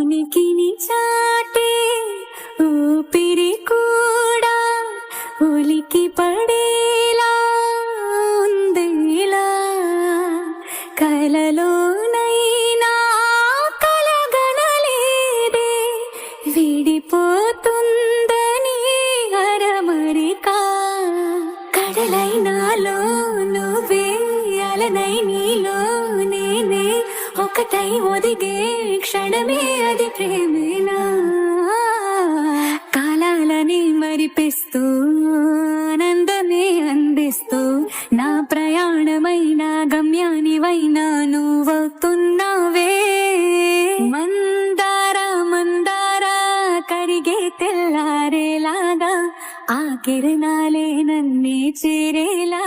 ఉనికిని చాటే ఊపిరి కూడా ఉలికి పడేలా ఉందిలా కలలోనైనా కలగనలేదే విడిపోతుందని అరమరికా కడలైనాలో నువ్వే అలనై నీలో నేనే ఒకటై ఒదిగే క్షణమే అది ప్రేమేనా కాలాలని మరిపిస్తూ ఆనందమే అందిస్తూ నా ప్రయాణమైన గమ్యానివైనా నువ్వవుతున్నావే మందార మందార కరిగే తెల్లారేలాగా ఆ కిరణాలే నన్నే చేరేలా